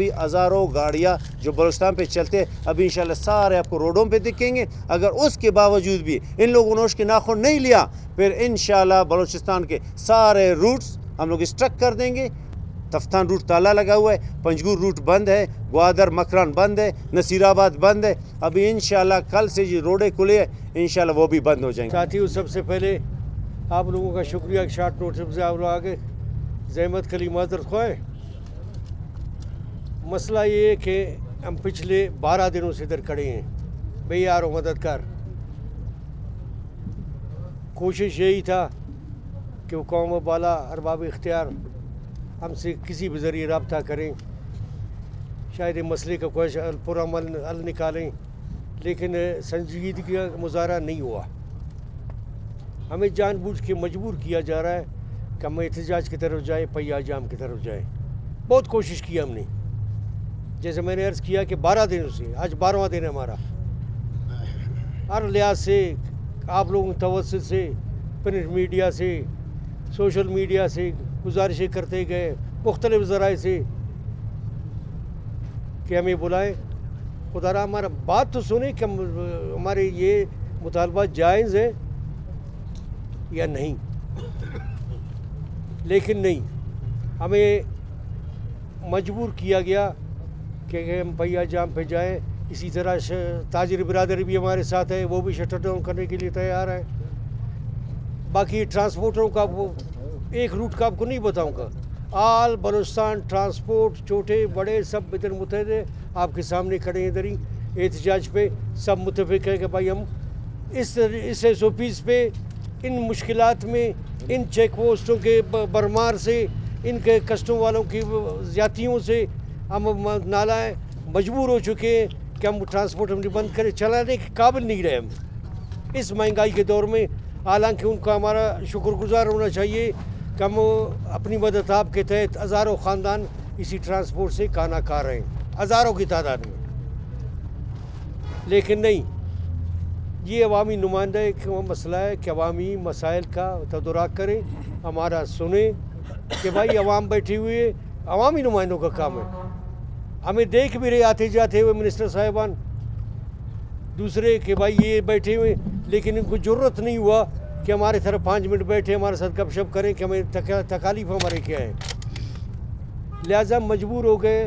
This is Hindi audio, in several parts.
अभी हज़ारों गाड़ियाँ जो बलूचिस्तान पे चलते हैं अभी इंशाल्लाह सारे आपको रोडों पे दिखेंगे। अगर उसके बावजूद भी इन लोगों ने उसके नाखून नहीं लिया, फिर इंशाल्लाह बलूचिस्तान के सारे रूट्स हम लोग स्ट्रक कर देंगे। तफ्तान रूट ताला लगा हुआ है, पंजगुर रूट बंद है, ग्वादर मकरान बंद है, नसीराबाद बंद है। अभी इंशाल्लाह कल से जो रोडें खुले हैं इंशाल्लाह वो भी बंद हो जाएंगे। साथियों, सबसे पहले आप लोगों का शुक्रिया कि शॉर्ट नोटिस से आप लोग आगे ज़हमत कली माजरत ख्वाह। मसला ये है कि हम पिछले 12 दिनों से इधर खड़े हैं, भाई यार मददगार। कोशिश यही था कि वो कौम बाला अरबाब इख्तियार हमसे किसी भी ज़रिए रब्ता करें, शायद ये मसले का कोई पुरअमल हल निकालें, लेकिन संजीदगी का मुजाहरा नहीं हुआ। हमें जानबूझ के मजबूर किया जा रहा है कि हम एहतजाज की तरफ जाएँ, पहिया जाम की तरफ जाएँ। बहुत कोशिश की हमने, जैसे मैंने अर्ज़ किया कि 12 दिनों से आज 12वां दिन है हमारा। हर लिहाज से आप लोगों की तवज्जो से, प्रिंट मीडिया से, सोशल मीडिया से गुजारिशें करते गए, मुख्तलिफ ज़राए से कि हमें बुलाएं। खुदा हमारा बात तो सुने कि हमारे ये मुतालबा जायज़ है या नहीं, लेकिन नहीं, हमें मजबूर किया गया कि हम पहिया जाम पे जाएं। इसी तरह ताजिर बिरादरी भी हमारे साथ है, वो भी शटर डाउन करने के लिए तैयार है। बाकी ट्रांसपोर्टरों का वो एक रूट का आपको नहीं बताऊंगा, आल बलूचिस्तान ट्रांसपोर्ट छोटे बड़े सब इधर मुतहद है, आपके सामने खड़े हैं इधर ही एहतजाज पे। सब मुतफिक है कि भाई हम इस SOPs पे इन मुश्किलात में, इन चेक पोस्टों के बरमार से, इनके कस्टम वालों की ज़्यादतियों से हम नालाएँ मजबूर हो चुके हैं कि हम ट्रांसपोर्ट हमने बंद करें, चलाने के काबिल नहीं रहे हम इस महंगाई के दौर में। हालांकि उनका हमारा शुक्रगुजार होना चाहिए कि हम अपनी मदद आपके तहत हज़ारों ख़ानदान इसी ट्रांसपोर्ट से खाना खा रहे हैं, हज़ारों की तादाद में। लेकिन नहीं, ये अवामी नुमाइंदा एक मसला है कि अवामी मसाइल का तदुराक करें, हमारा सुने कि भाई अवाम बैठी हुई है, अवामी नुमाइंदों का काम है। हमें देख भी रहे आते जाते हुए मिनिस्टर साहिबान दूसरे कि भाई ये बैठे हुए, लेकिन इनको ज़रूरत नहीं हुआ कि हमारे तरफ 5 मिनट बैठे हमारे साथ गपशप करें कि हमें तकालीफ हमारे क्या है। लिहाजा मजबूर हो गए।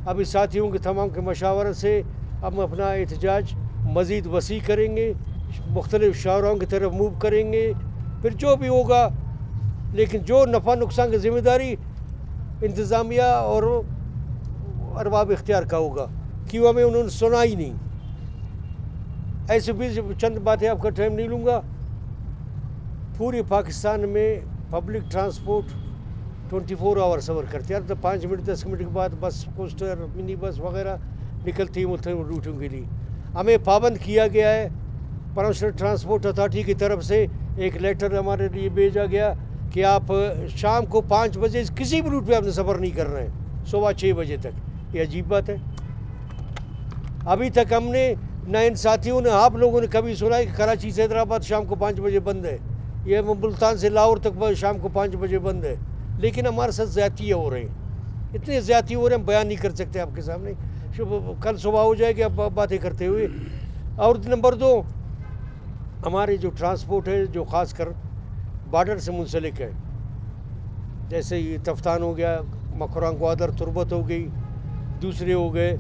अब इस साथियों के तमाम के मशावरत से हम अपना एहतजाज मज़ीद वसी करेंगे, मुख्तलिफ शाहराओं की तरफ मूव करेंगे, फिर जो भी होगा। लेकिन जो नफ़ा नुकसान की ज़िम्मेदारी इंतज़ामिया और अरबाब इख्तियार का होगा, क्यों हमें उन्होंने सुना ही नहीं। ऐसे भी चंद बातें आपका टाइम नहीं लूँगा। पूरे पाकिस्तान में पब्लिक ट्रांसपोर्ट 24 आवर सफ़र करते हैं। तो 5 मिनट 10 मिनट के बाद बस, कोस्टर, मिनी बस वगैरह निकलती है मुख्तलिफ रूटों के लिए। हमें पाबंद किया गया है। प्रोफेशनल ट्रांसपोर्ट अथॉरिटी की तरफ से एक लेटर हमारे लिए भेजा गया कि आप शाम को 5 बजे किसी भी रूट पे आपने सफ़र नहीं करना है, सुबह 6 बजे तक। ये अजीब बात है। अभी तक हमने न इन साथियों ने, आप लोगों ने कभी सुना है कि कराची से हैदराबाद शाम को 5 बजे बंद है, ये मुल्तान से लाहौर तक शाम को 5 बजे बंद है। लेकिन हमारे साथ ज़्यादतियाँ हो रही हैं, इतनी ज़्यादती हो रही हैं, हम बयान नहीं कर सकते आपके सामने। कल सुबह हो जाएगी अब बातें करते हुए। और नंबर 2, हमारे जो ट्रांसपोर्ट है जो ख़ासकर बॉर्डर से मुंसलिक है, जैसे ये तफ्तान हो गया, मकरान ग्वादर तुरबत हो गई, दूसरे हो गए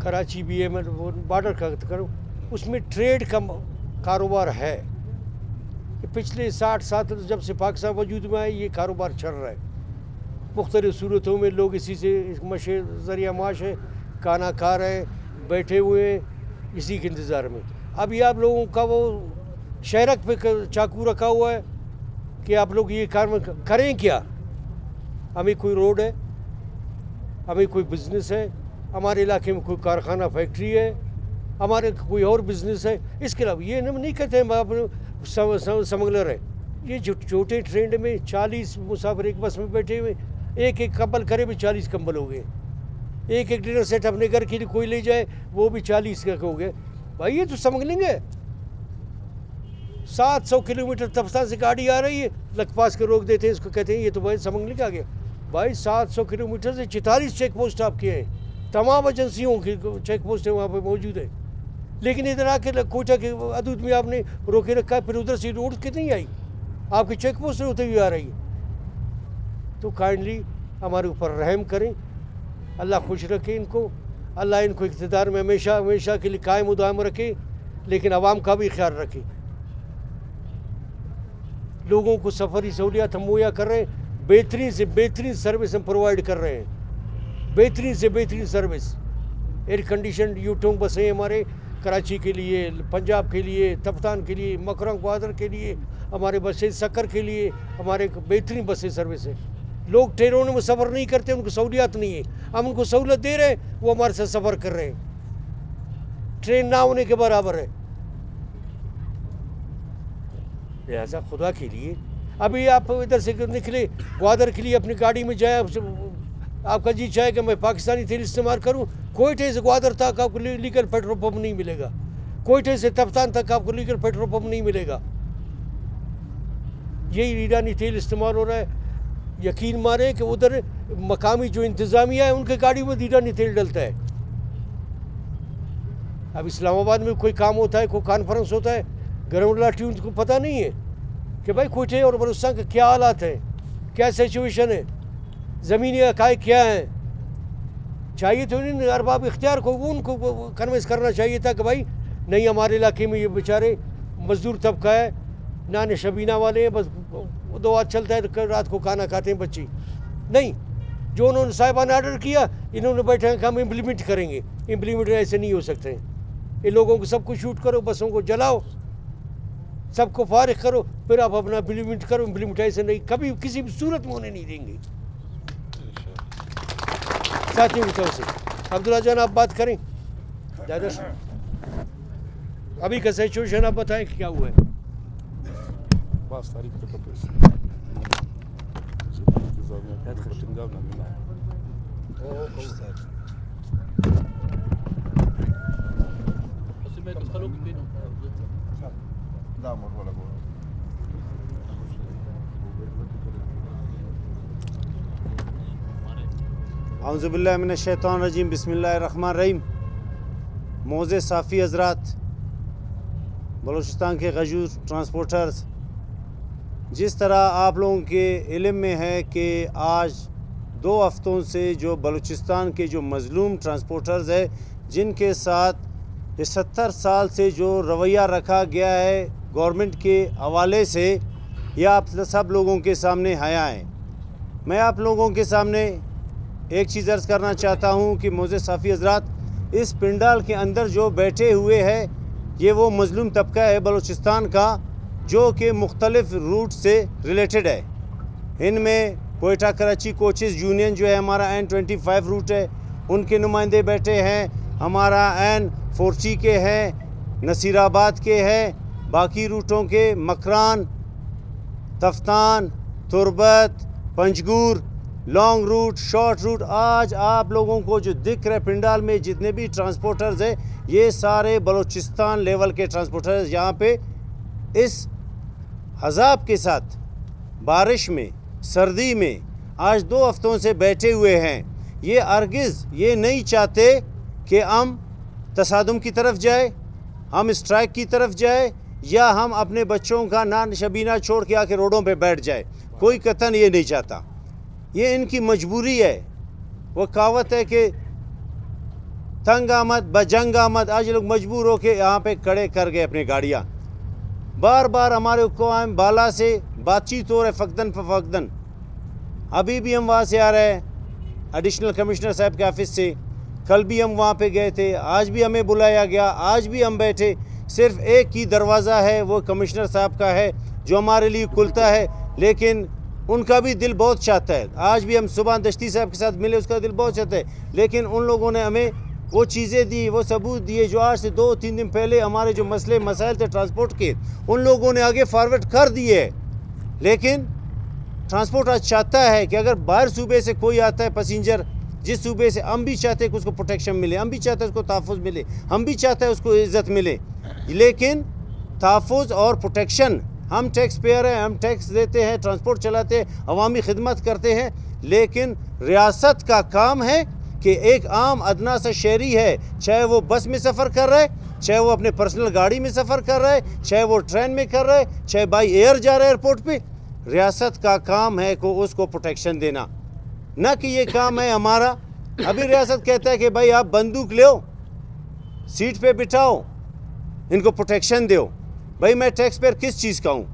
कराची भी है, मैं बॉर्डर का करूँ, उसमें ट्रेड का कारोबार है। पिछले 60 साल जब से पाकिस्तान वजूद में आए ये कारोबार चल रहा है। मुख्तलिफ़ सूरतों में लोग इसी से मशे ज़रिया माश है, खाना खा रहे हैं, बैठे हुए हैं इसी के इंतज़ार में। अभी आप लोगों का वो शहरक पे चाकू रखा हुआ है कि आप लोग ये काम करें क्या। हमें कोई रोड है, हमें कोई बिज़नेस है, हमारे इलाके में कोई कारखाना फैक्ट्री है, हमारे कोई और बिज़नेस है। इसके अलावा ये नहीं कहते हैं आप स्मगलर है। ये जो छोटे ट्रेन में 40 मुसाफिर एक बस में बैठे हुए, एक कंबल करे भी 40 कंबल हो गए। एक डिनर सेट अपने घर के लिए कोई ले जाए वो भी 40 का हो गए। भाई ये तो स्मगलिंग है। 700 किलोमीटर तफ्तान से गाड़ी आ रही है, लखपास के रोक देते हैं, इसको कहते हैं ये तो भाई स्मगलिंग आ गया। भाई 700 किलोमीटर से 44 चेक पोस्ट आपके हैं, तमाम एजेंसियों की चेक पोस्ट वहाँ पे मौजूद है, लेकिन इधर आके कोटा के हदूद में आपने रोके रखा है, फिर उधर से रोड के नहीं आई, आपकी चेक पोस्ट होते हुए आ रही है। तो काइंडली हमारे ऊपर रहम करें, अल्लाह खुश रखे इनको, अल्लाह इनको इक़्तिदार में हमेशा हमेशा के लिए कायम उदायम रखे, लेकिन आवाम का भी ख्याल रखे। लोगों को सफ़री सहूलियात हम मुहैया कर रहे हैं, बेहतरीन से बेहतरीन सर्विस हम प्रोवाइड कर रहे हैं, बेहतरीन से बेहतरीन सर्विस। एयर कंडीशन यूटोंग बसें हमारे कराची के लिए, पंजाब के लिए, तफ्तान के लिए, मकरंग बहादुर के लिए, हमारे बसें सक्कर के लिए हमारे बेहतरीन बसें सर्विस है। लोग ट्रेनों में सफ़र नहीं करते, उनको सहूलियात नहीं है, हम उनको सहूलत दे रहे हैं, वो हमारे साथ सफ़र कर रहे हैं। ट्रेन ना होने के बराबर है। लिहाजा खुदा के लिए अभी आप इधर से निकले ग्वादर के लिए अपनी गाड़ी में जाए, आपका जी चाहे कि मैं पाकिस्तानी तेल इस्तेमाल करूं, कोयटे से ग्वादर तक आपको लीगल पेट्रोल पंप नहीं मिलेगा, कोयटे से तफ्तान तक आपको लीगल पेट्रोल पंप नहीं मिलेगा। यही ईरानी तेल इस्तेमाल हो रहा है। यकीन मारे कि उधर मकामी जो इंतज़ामिया है उनके गाड़ी में ईरानी तेल डलता है। अब इस्लामाबाद में कोई काम होता है, कोई कॉन्फ्रेंस होता है, ग्राउंड ट्यून को पता नहीं है कि भाई कोयटे और बलूचिस्तान के क्या हालात हैं, क्या सिचुएशन है, ज़मीनी हक़ाइक़ क्या हैं। चाहिए तो इन अरबाब इख्तियार को उनको कन्विंस करना चाहिए था कि भाई नहीं, हमारे इलाके में ये बेचारे मज़दूर तबका है, नान शबीना वाले हैं, बस दो हाथ चलता है तो रात को खाना खाते हैं बच्ची। नहीं, जो उन्होंने साहिबा ने ऑर्डर किया, इन्होंने बैठे हैं कि हम इम्प्लीमेंट करेंगे। इम्प्लीमेंट ऐसे नहीं हो सकते। इन लोगों को सबको शूट करो, बसों को जलाओ, सबको फारिग करो, फिर आप अपना इम्प्लीमेंट करो। इम्प्लीमेंट ऐसे नहीं, कभी किसी भी सूरत में होने नहीं देंगे। साथियों की तरफ से अब्दुल्ला जान आप बात करें, अभी का सिचुएशन आप बताएं क्या हुआ है। औज़ुबिल्लाहि मिनश्शैतानिर्रजीम, बिस्मिल्लाहिर्रहमानिर्रहीम। मौज़े साफ़ी हज़रात, बलूचिस्तान के गजूर ट्रांसपोर्टर्स, जिस तरह आप लोगों के इल्म में है कि आज 2 हफ़्तों से जो बलूचिस्तान के जो मज़लूम ट्रांसपोर्टर्स है, जिनके साथ 70 साल से जो रवैया रखा गया है गवर्नमेंट के हवाले से, यह आप सब लोगों के सामने आया है। मैं आप लोगों के सामने एक चीज़ अर्ज़ करना चाहता हूँ कि मौज़े साफ़ी हज़रात, इस पिंडाल के अंदर जो बैठे हुए हैं, ये वो मज़लूम तबका है बलूचिस्तान का, जो कि मुख्तलिफ़ रूट से रिलेटेड है। इनमें कोयटा कराची कोचेज़ यूनियन जो है, हमारा N25 रूट है, उनके नुमाइंदे बैठे हैं, हमारा N40 के हैं, नसीराबाद के हैं, बाकी रूटों के Makran, Taftan, Turbat, Panjgur, long route, short route. आज आप लोगों को जो दिख रहे पिंडाल में जितने भी ट्रांसपोर्टर्स हैं, ये सारे बलूचिस्तान लेवल के ट्रांसपोर्टर्स यहाँ पे इस अज़ाब के साथ बारिश में, सर्दी में आज 2 हफ़्तों से बैठे हुए हैं। ये अर्गिज़ ये नहीं चाहते कि हम तसादुम की तरफ जाए, हम स्ट्राइक की तरफ जाए, या हम अपने बच्चों का नान शबीना छोड़ के आके रोडों पे बैठ जाए। कोई कतन ये नहीं चाहता, ये इनकी मजबूरी है। वो कहावत है कि तंग आमद बजंग आमद। आज लोग मजबूर हो के यहाँ पे खड़े कर गए अपनी गाड़ियाँ। बार बार हमारे हुक्काम बाला से बातचीत हो रहे फ़कदन फ़कदन। अभी भी हम वहाँ से आ रहे हैं एडिशनल कमिश्नर साहब के ऑफिस से, कल भी हम वहाँ पे गए थे, आज भी हमें बुलाया गया, आज भी हम बैठे। सिर्फ एक ही दरवाज़ा है, वो कमिश्नर साहब का है, जो हमारे लिए खुलता है, लेकिन उनका भी दिल बहुत चाहता है। आज भी हम सुबह दश्ती साहब के साथ मिले, उसका दिल बहुत चाहता है, लेकिन उन लोगों ने हमें वो चीज़ें दी, वो सबूत दिए जो आज से 2-3 दिन पहले हमारे जो मसले मसाइल थे ट्रांसपोर्ट के, उन लोगों ने आगे फॉरवर्ड कर दिए। लेकिन ट्रांसपोर्ट आज चाहता है कि अगर बाहर सूबे से कोई आता है पैसेंजर, जिस सूबे से, हम भी चाहते हैं कि उसको प्रोटेक्शन मिले, हम भी चाहते हैं उसको तहफ़्फ़ुज़ मिले, हम भी चाहते हैं उसको इज़्ज़त मिले। लेकिन तहफ़्फ़ुज़ और प्रोटेक्शन, हम टैक्स पेयर हैं, हम टैक्स देते हैं, ट्रांसपोर्ट चलाते हैं, अवामी खिदमत करते हैं, लेकिन रियासत का काम है कि एक आम अदना सा शहरी है, चाहे वो बस में सफ़र कर रहा है, चाहे वो अपने पर्सनल गाड़ी में सफ़र कर रहा है, चाहे वो ट्रेन में कर रहा है, चाहे बाई एयर जा रहा है एयरपोर्ट पे, रियासत का काम है को उसको प्रोटेक्शन देना, ना कि ये काम है हमारा। अभी रियासत कहता है कि भाई आप बंदूक लो, सीट पे बिठाओ, इनको प्रोटेक्शन दो। भाई मैं टैक्स पेयर किस चीज़ का हूँ?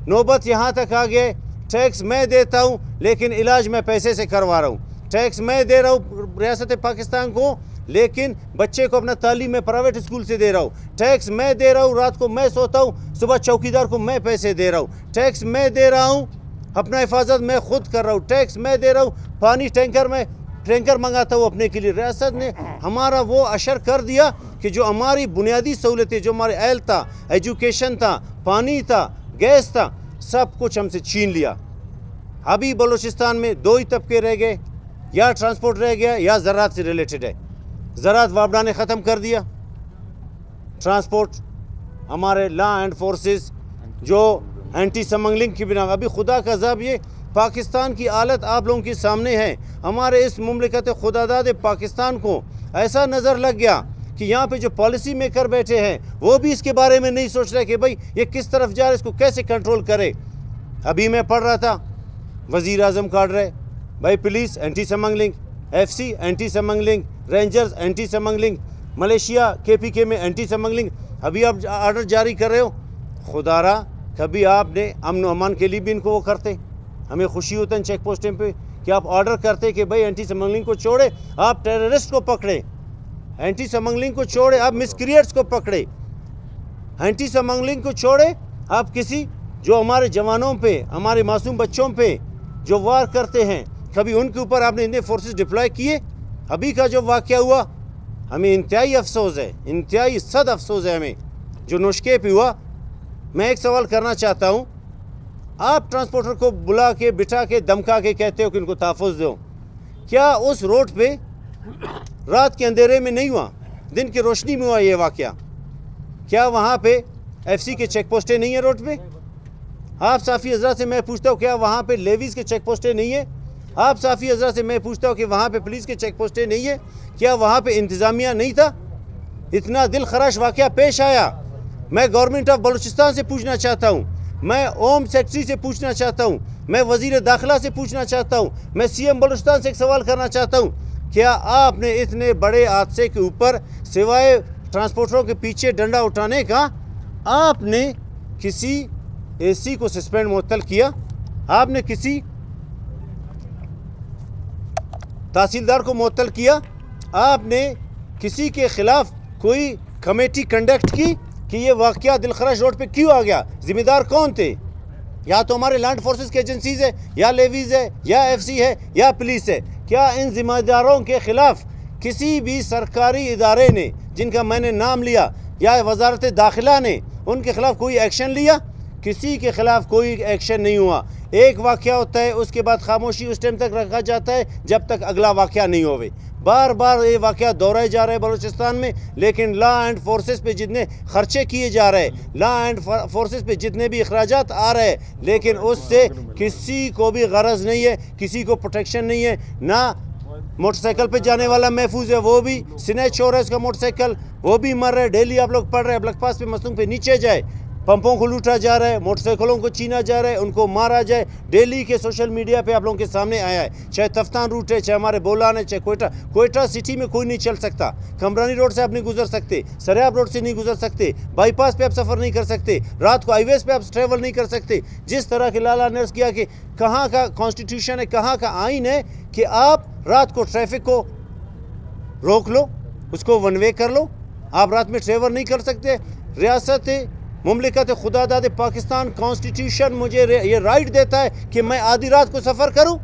नौबत यहाँ तक आ गए, टैक्स मैं देता हूँ लेकिन इलाज मैं पैसे से करवा रहा हूँ। टैक्स मैं दे रहा हूँ रियासत पाकिस्तान को, लेकिन बच्चे को अपना तालीम में प्राइवेट स्कूल से दे रहा हूँ। टैक्स मैं दे रहा हूँ, रात को मैं सोता हूँ, सुबह चौकीदार को मैं पैसे दे रहा हूँ। टैक्स मैं दे रहा हूँ, अपना हिफाजत मैं खुद कर रहा हूँ। टैक्स मैं दे रहा हूँ, पानी टैंकर मंगाता हूँ अपने के लिए। रियासत ने हमारा वो अशर कर दिया कि जो हमारी बुनियादी सहूलतें, जो हमारे एल था, एजुकेशन था, पानी था, गैस था, सब कुछ हमसे छीन लिया। अभी बलूचिस्तान में दो ही तबके रह गए, या ट्रांसपोर्ट रह गया या ज़रात से रिलेटेड है। ज़रात वापडा ने ख़त्म कर दिया, ट्रांसपोर्ट हमारे लॉ एंड फोर्सेस जो एंटी स्मगलिंग की बिना। अभी खुदा का ज़ब ये पाकिस्तान की हालत आप लोगों के सामने है। हमारे इस मुमलिकत खुदादाद पाकिस्तान को ऐसा नज़र लग गया कि यहाँ पे जो पॉलिसी मेकर बैठे हैं वो भी इसके बारे में नहीं सोच रहे कि भाई ये किस तरफ जा रहा है, इसको कैसे कंट्रोल करे। अभी मैं पढ़ रहा था, वज़ीर आज़म काट रहे, भाई police anti smuggling, FC anti smuggling, rangers anti smuggling, Malaysia KPK में एंटी स्मगलिंग। अभी आप आर्डर जारी कर रहे हो। खुदारा कभी आपने अमन अमान के लिए भी इनको वो करते, हमें खुशी होता है चेक पोस्टें पे कि आप ऑर्डर करते कि भाई एंटी स्मगलिंग को छोड़े, आप टेररिस्ट को पकड़े, एंटी स्मगलिंग को छोड़े आप मिसक्रिएट्स को पकड़े, एंटी स्मगलिंग को छोड़े आप किसी जो हमारे जवानों पे, हमारे मासूम बच्चों पे जो वार करते हैं, कभी उनके ऊपर आपने इतने फोर्सेस डिप्लॉय किए। अभी का जो वाक़या हुआ हमें इंतहाई अफसोस है, इंतहाई सद अफसोस है हमें जो नुश्के पे हुआ। मैं एक सवाल करना चाहता हूँ, आप ट्रांसपोर्टर को बुला के बिठा के धमका के कहते हो कि इनको तहफ़्फ़ुज़ दो, क्या उस रोड पे रात के अंधेरे में नहीं हुआ, दिन की रोशनी में हुआ ये वाक़या? क्या वहाँ पे FC के चेक पोस्टें नहीं है रोड पे? आप साफ़ी हज़रात से मैं पूछता हूँ क्या वहाँ पे लेवीज़ के चेक पोस्टें नहीं है? आप साफ़ी हज़रात से मैं पूछता हूँ कि वहाँ पे पुलिस के चेक पोस्टें नहीं है? क्या वहाँ पे इंतज़ामिया नहीं था? इतना दिल खराश वाक़या पेश आया। मैं गवर्नमेंट ऑफ बलूचिस्तान से पूछना चाहता हूँ, मैं होम सेक्रेटरी से पूछना चाहता हूँ, मैं वज़ीर दाखिला से पूछना चाहता हूँ, मैं CM बलूचिस्तान से एक सवाल करना चाहता हूँ, क्या आपने इतने बड़े हादसे के ऊपर सिवाय ट्रांसपोर्टरों के पीछे डंडा उठाने का आपने किसी AC को सस्पेंड मुअत्तल किया? आपने किसी तहसीलदार को मुअत्तल किया? आपने किसी के ख़िलाफ़ कोई कमेटी कंडक्ट की कि ये वाक़या दिलखराश रोड पे क्यों आ गया? ज़िम्मेदार कौन थे? या तो हमारे लैंड फोर्सेस की एजेंसीज़ है, या लेवीज़ है, या FC है, या पुलिस है। क्या इन ज़िम्मेदारों के ख़िलाफ़ किसी भी सरकारी इदारे ने, जिनका मैंने नाम लिया, या वज़ारत दाखिला ने उनके ख़िलाफ़ कोई एक्शन लिया? किसी के ख़िलाफ़ कोई एक्शन नहीं हुआ। एक वाक़या होता है, उसके बाद खामोशी उस टाइम तक रखा जाता है जब तक अगला वाक़या नहीं होवे। बार बार ये वाक़या दोहराए जा रहे हैं बलूचिस्तान में, लेकिन लॉ एंड फोर्सेस पे जितने खर्चे किए जा रहे हैं, लॉ एंड फोर्सेस पे जितने भी अखराजात आ रहे हैं, लेकिन उससे किसी को भी गरज नहीं है, किसी को प्रोटेक्शन नहीं है। ना मोटरसाइकिल पे जाने वाला महफूज है, वो भी स्नैच हो रहा है उसका मोटरसाइकिल, वो भी मर रहे। डेली आप लोग पढ़ रहे हैं ब्लैक पास पे मसलूम पे नीचे जाए, पंपों को लूटा जा रहा है, मोटरसाइकिलों को छीना जा रहा है, उनको मारा जाए। डेली के सोशल मीडिया पे आप लोगों के सामने आया है, चाहे तफ्तान रूट है, चाहे हमारे बोलान है, चाहे कोयटा सिटी में कोई नहीं चल सकता, कमरानी रोड से आप नहीं गुजर सकते, सरियाब रोड से नहीं गुजर सकते, बाईपास पे आप सफ़र नहीं कर सकते, रात को हाईवेज पे आप ट्रैवल नहीं कर सकते। जिस तरह के लाला ने अर्ज़ किया कि कहाँ का कॉन्स्टिट्यूशन है, कहाँ का आइन है कि आप रात को ट्रैफिक को रोक लो, उसको वन वे कर लो, आप रात में ट्रैवल नहीं कर सकते। रियासत मुमलिकत खुदादाद पाकिस्तान कॉन्स्टिट्यूशन मुझे ये राइट देता है कि मैं आधी रात को सफ़र करूं,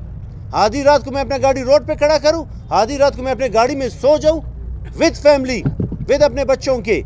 आधी रात को मैं अपना गाड़ी रोड पे खड़ा करूं, आधी रात को मैं अपने गाड़ी में सो जाऊं विद फैमिली, विद अपने बच्चों के।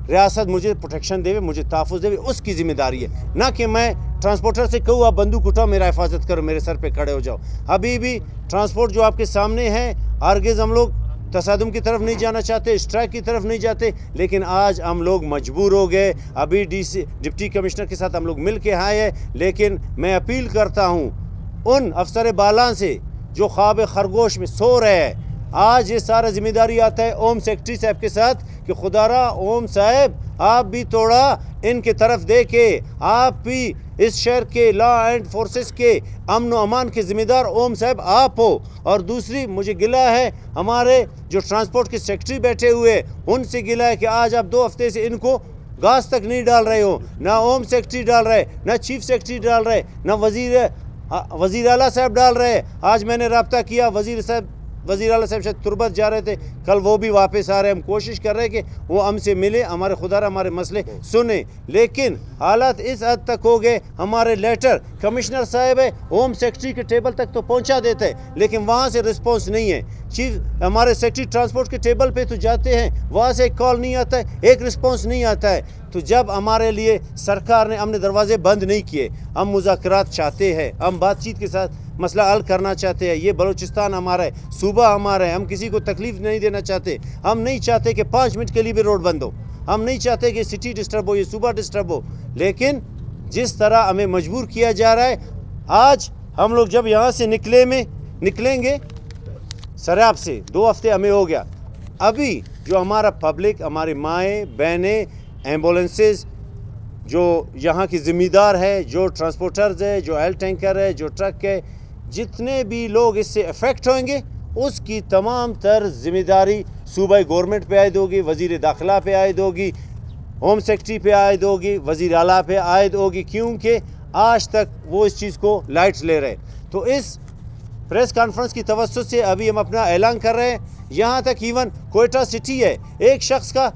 रियासत मुझे प्रोटेक्शन देवे, मुझे तहफ़्फ़ुज़ देवे, उसकी ज़िम्मेदारी है, ना कि मैं ट्रांसपोर्टर से कहूँ आप बंदूक उठाओ, मेरा हिफाजत करो, मेरे सर पर खड़े हो जाओ। अभी भी ट्रांसपोर्ट जो आपके सामने है, हरगिज़ हम लोग तसादुम की तरफ नहीं जाना चाहते, स्ट्राइक की तरफ नहीं जाते, लेकिन आज हम लोग मजबूर हो गए। अभी डिप्टी कमिश्नर के साथ हम लोग मिल के आए हैं, लेकिन मैं अपील करता हूँ उन अफसर बाला से जो ख्वाब खरगोश में सो रहे हैं। आज ये सारा जिम्मेदारी आता है ओम सेक्रेटरी साहब के साथ कि खुदारा ओम साहब आप भी थोड़ा इनके तरफ देखे, आप भी इस शहर के लॉ एंड फोर्सेस के अमन व अमान के ज़िम्मेदार ओम साहब आप हो। और दूसरी मुझे गिला है हमारे जो ट्रांसपोर्ट के सेक्रेटरी बैठे हुए उनसे गिला है कि आज आप 2 हफ्ते से इनको घास तक नहीं डाल रहे हो, ना होम सेक्रेटरी डाल रहे, ना चीफ सेक्रेटरी डाल रहे, ना वज़ीर आला साहब डाल रहे। आज मैंने रब्ता किया वज़ीर आला साहब शायद तुरबत जा रहे थे, कल वो भी वापस आ रहे हैं। हम कोशिश कर रहे हैं कि वो हमसे मिले, हमारे खुदारा हमारे मसले सुने, लेकिन हालात इस हद तक हो गए हमारे लेटर कमिश्नर साहब है होम सेक्रेटरी के टेबल तक तो पहुंचा देते हैं, लेकिन वहाँ से रिस्पॉन्स नहीं है। चीफ हमारे सेक्रेटरी ट्रांसपोर्ट के टेबल पे तो जाते हैं, वहाँ से एक कॉल नहीं आता है, एक रिस्पॉन्स नहीं आता है। तो जब हमारे लिए सरकार ने हमने दरवाजे बंद नहीं किए, हम मुज़ाकरात चाहते हैं, हम बातचीत के साथ मसला हल करना चाहते हैं। ये बलूचिस्तान हमारा है, सूबा हमारा है, हम किसी को तकलीफ नहीं देना चाहते। हम नहीं चाहते कि 5 मिनट के लिए भी रोड बंद हो, हम नहीं चाहते कि सिटी डिस्टर्ब हो, ये सूबा डिस्टर्ब हो। लेकिन जिस तरह हमें मजबूर किया जा रहा है, आज हम लोग जब यहाँ से निकलेंगे सराब से 2 हफ्ते हमें हो गया। अभी जो हमारा पब्लिक, हमारी माएँ बहनें, एम्बुलेंसेस, जो यहाँ की ज़िम्मेदार है, जो ट्रांसपोर्टर्स है, जो ऑयल टैंकर है, जो ट्रक है, जितने भी लोग इससे अफेक्ट होंगे उसकी तमाम तर ज़िम्मेदारी सूबाई गवर्नमेंट पे आयद होगी, वज़ीर दाखिला पे आयद होगी, होम सेक्रेटरी पे आयद होगी, वज़ीर आला पे आयद होगी, क्योंकि आज तक वो इस चीज़ को लाइट ले रहे। तो इस प्रेस कॉन्फ्रेंस की तवज्जो से अभी हम अपना ऐलान कर रहे हैं। यहाँ तक इवन कोयटा सिटी है, एक शख्स का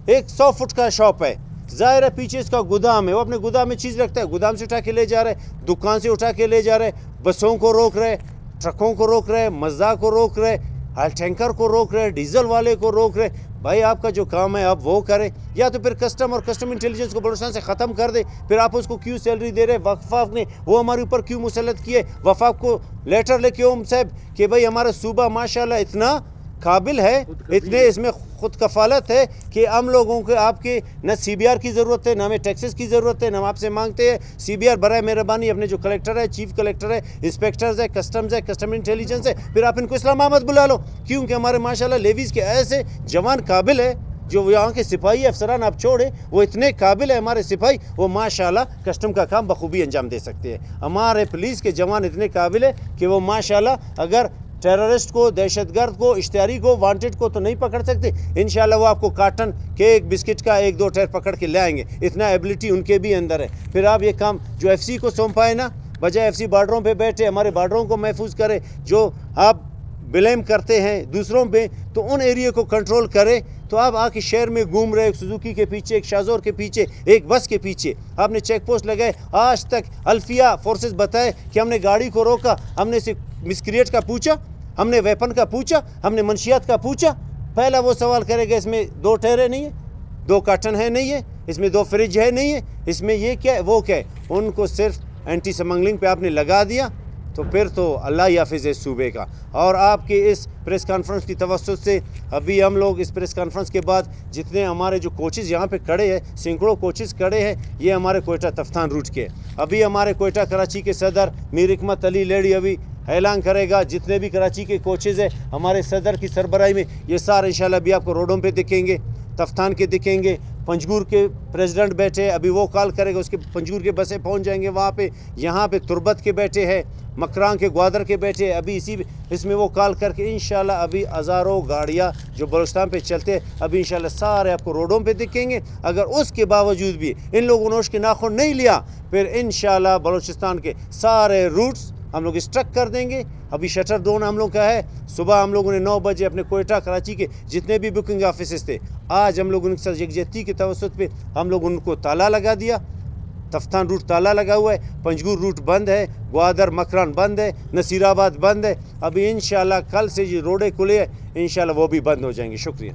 100 फुट का शॉप है, ज़ाहिर है पीछे इसका गोदाम है, वो अपने गोदाम में चीज़ रखता है, गोदाम से उठा के ले जा रहे, दुकान से उठा के ले जा रहे, बसों को रोक रहे, ट्रकों को रोक रहे, मज़दा को रोक रहे, ऑयल टैंकर को रोक रहे, डीजल वाले को रोक रहे। भाई आपका जो काम है आप वो करें, या तो फिर कस्टम और कस्टम इंटेलिजेंस को बलूचिस्तान से ख़त्म कर दे। फिर आप उसको क्यों सैलरी दे रहे? वफाक ने वो हमारे ऊपर क्यों मुसल्लत किए? वफाक को लेटर लेके ओम साहब कि भाई हमारा सूबा माशाल्लाह इतना काबिल है, इतने इसमें खुद कफालत है कि हम लोगों को आपके न CBR की ज़रूरत है, न हमें टैक्सेस की ज़रूरत है, न हम आपसे मांगते हैं CBR। बराए मेहरबानी अपने जो कलेक्टर है, चीफ कलेक्टर है, इंस्पेक्टर्स है, कस्टम इंटेलिजेंस है, फिर आप इनको इस्लामाबाद बुला लो, क्योंकि हमारे माशाल्लाह लेवीज़ के ऐसे जवान काबिल है। जो यहाँ के सिपाही अफसरान आप छोड़े, वो इतने काबिल है हमारे सिपाही, वो माशाल्लाह कस्टम का काम बखूबी अंजाम दे सकते हैं। हमारे पुलिस के जवान इतने काबिल है कि वो माशाल्लाह अगर टेररिस्ट को, दहशतगर्द को, इश्तिहारी को, वांटेड को तो नहीं पकड़ सकते, इंशाल्लाह वो आपको कार्टन केक बिस्किट का 1-2 टैर पकड़ के ले आएंगे, इतना एबिलिटी उनके भी अंदर है। फिर आप ये काम जो FC को सौंपा है ना, बजाय FC बार्डरों पे बैठे हमारे बार्डरों को महफूज करे, जो आप ब्लेम करते हैं दूसरों पे, तो उन एरिया को कंट्रोल करे। तो आप आके शहर में घूम रहे, एक सुजुकी के पीछे, एक शाजोर के पीछे, एक बस के पीछे आपने चेक पोस्ट लगाए। आज तक अल्फिया फोर्सेस बताए कि हमने गाड़ी को रोका, हमने से मिसक्रिएट का पूछा, हमने वेपन का पूछा, हमने मंशियात का पूछा। पहला वो सवाल करेगा इसमें 2 टैरे नहीं है, 2 कार्टन है नहीं है, इसमें 2 फ्रिज है नहीं है, इसमें ये क्या है वो क्या है। उनको सिर्फ एंटी स्मगलिंग पे आपने लगा दिया, तो फिर तो अल्लाह ही हाफिज़ है सूबे का। और आपके इस प्रेस कॉन्फ्रेंस की तवज्जो से अभी हम लोग इस प्रेस कॉन्फ्रेंस के बाद जितने हमारे जो कोचेज़ यहाँ पे खड़े हैं, सैकड़ों कोचेज़ खड़े हैं, ये हमारे कोयटा तफ्तान रूट के। अभी हमारे कोयटा कराची के सदर मीर हिकमत अली लेडी अभी ऐलान करेगा, जितने भी कराची के कोचेज़ हैं हमारे सदर की सरबराही में, ये सारे इंशाल्लाह भी आपको रोडों पे दिखेंगे, तफ्तान के दिखेंगे। पंजगुर के प्रेसिडेंट बैठे, अभी वो कॉल करेगा, उसके पंजगुर के बसें पहुंच जाएंगे वहाँ पे। यहाँ पे तुरबत के बैठे हैं, मकरान के ग्वादर के बैठे, अभी इसमें वो कॉल करके इंशाल्लाह अभी हज़ारों गाड़ियाँ जो बलूचिस्तान पे चलते हैं अभी इंशाल्लाह सारे आपको रोडों पे दिखेंगे। अगर उसके बावजूद भी इन लोगों ने उसके नाखुन नहीं लिया, फिर इंशाल्लाह बलूचिस्तान के सारे रूट्स हम लोग स्ट्रक कर देंगे। अभी शटर डाउन हम लोग का है, सुबह हम लोगों ने 9 बजे अपने कोयटा कराची के जितने भी बुकिंग ऑफिस थे, आज हम लोग उनके साथ यकजहती के तवसत पे हम लोग उनको ताला लगा दिया। तफ्तान रूट ताला लगा हुआ है, पंजगुर रूट बंद है, ग्वादर मकरान बंद है, नसीराबाद बंद है। अभी इंशाल्लाह कल से ये रोडें खुले हैं, इंशाल्लाह वो भी बंद हो जाएंगे। शुक्रिया।